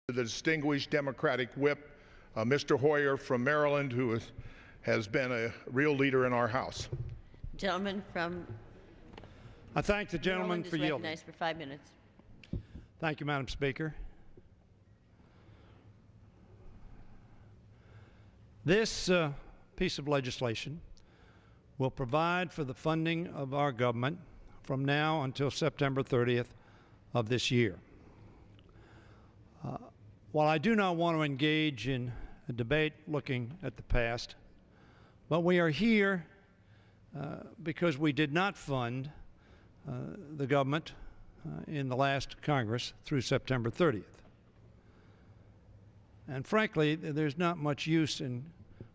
The distinguished Democratic whip, Mr. Hoyer from Maryland, who has been a real leader in our House. Gentleman from I thank the gentleman for yielding. Recognized for 5 minutes. Thank you, Madam Speaker. This piece of legislation will provide for the funding of our government from now until September 30th of this year. While I do not want to engage in a debate looking at the past, but we are here because we did not fund the government in the last Congress through September 30th. And frankly, there's not much use in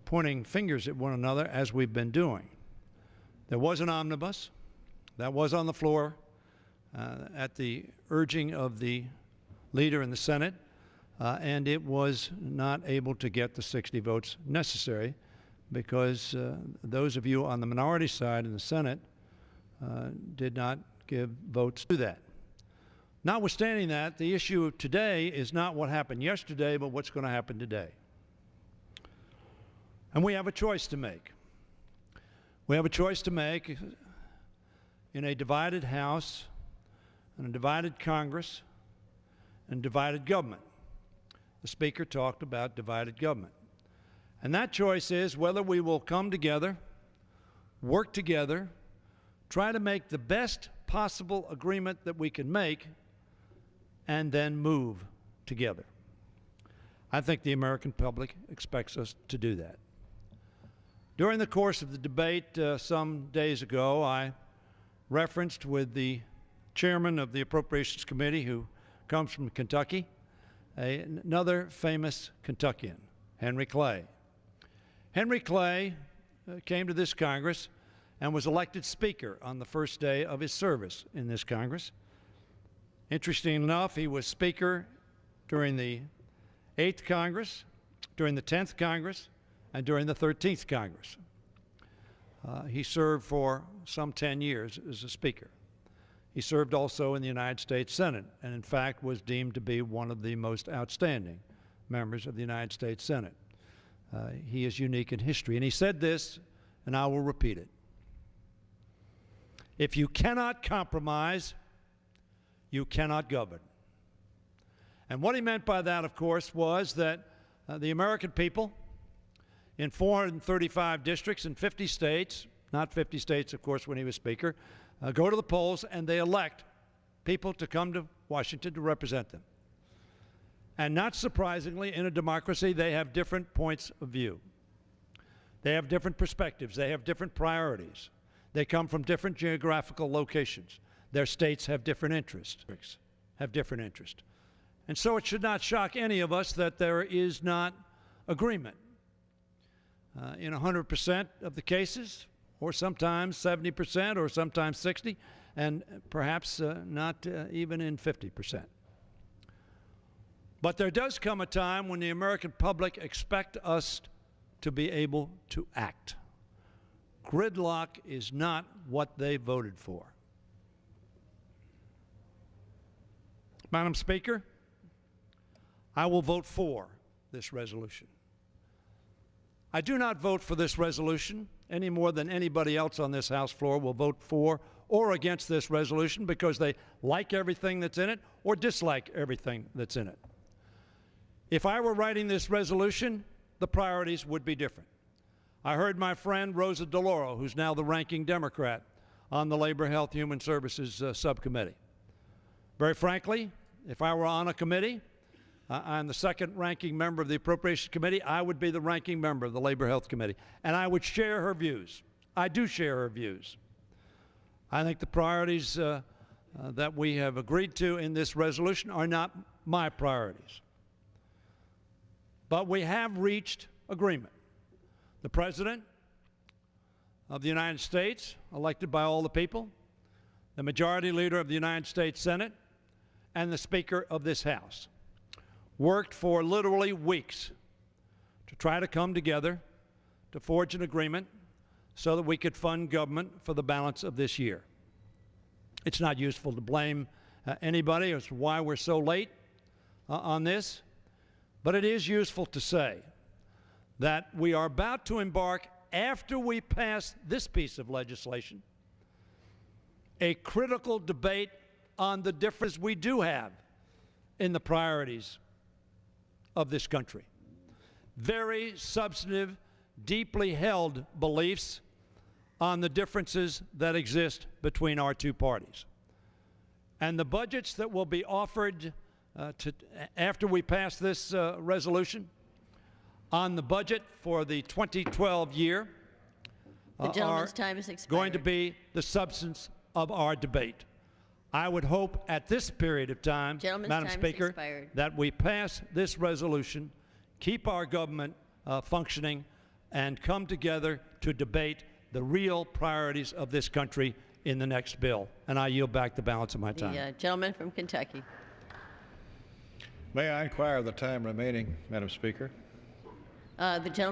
pointing fingers at one another as we've been doing. There was an omnibus that was on the floor at the urging of the leader in the Senate, and it was not able to get the 60 votes necessary because those of you on the minority side in the Senate did not give votes to that. Notwithstanding that, the issue today is not what happened yesterday, but what's going to happen today. And we have a choice to make. We have a choice to make in a divided House and a divided Congress and divided government. The Speaker talked about divided government. And that choice is whether we will come together, work together, try to make the best possible agreement that we can make, and then move together. I think the American public expects us to do that. During the course of the debate some days ago, I referenced with the chairman of the Appropriations Committee, who comes from Kentucky, another famous Kentuckian, Henry Clay. Henry Clay came to this Congress and was elected Speaker on the first day of his service in this Congress. Interesting enough, he was Speaker during the 8th Congress, during the 10th Congress, and during the 13th Congress. He served for some 10 years as a Speaker. He served also in the United States Senate, and in fact was deemed to be one of the most outstanding members of the United States Senate. He is unique in history, and he said this, and I will repeat it. If you cannot compromise, you cannot govern. And what he meant by that, of course, was that the American people in 435 districts in 50 states, not 50 states, of course, when he was Speaker, go to the polls and they elect people to come to Washington to represent them. And not surprisingly, in a democracy, they have different points of view. They have different perspectives. They have different priorities. They come from different geographical locations. Their states have different interests, And so it should not shock any of us that there is not agreement. In 100% of the cases, or sometimes 70%, or sometimes 60%, and perhaps not even in 50%. But there does come a time when the American public expect us to be able to act. Gridlock is not what they voted for. Madam Speaker, I will vote for this resolution. I do not vote for this resolution any more than anybody else on this House floor will vote for or against this resolution because they like everything that's in it or dislike everything that's in it. If I were writing this resolution, the priorities would be different. I heard my friend Rosa DeLauro, who's now the ranking Democrat on the Labor, Health, Human Services Subcommittee. Very frankly, if I were on a committee, I'm the second ranking member of the Appropriations Committee, I would be the ranking member of the Labor Health Committee, and I would share her views. I do share her views. I think the priorities that we have agreed to in this resolution are not my priorities. But we have reached agreement. The President of the United States, elected by all the people, the Majority Leader of the United States Senate, and the Speaker of this House worked for literally weeks to try to come together to forge an agreement so that we could fund government for the balance of this year. It's not useful to blame anybody as to why we're so late on this. But it is useful to say that we are about to embark, after we pass this piece of legislation, a critical debate on the difference we do have in the priorities of this country. Very substantive, deeply held beliefs on the differences that exist between our two parties. And the budgets that will be offered after we pass this resolution on the budget for the 2012 year The gentleman's time has expired. going to be the substance of our debate. I would hope at this period of time, Gentleman's Madam time has Speaker, expired. that we pass this resolution, keep our government functioning, and come together to debate the real priorities of this country in the next bill. And I yield back the balance of my time. The gentleman from Kentucky. May I inquire the time remaining, Madam Speaker? The gentleman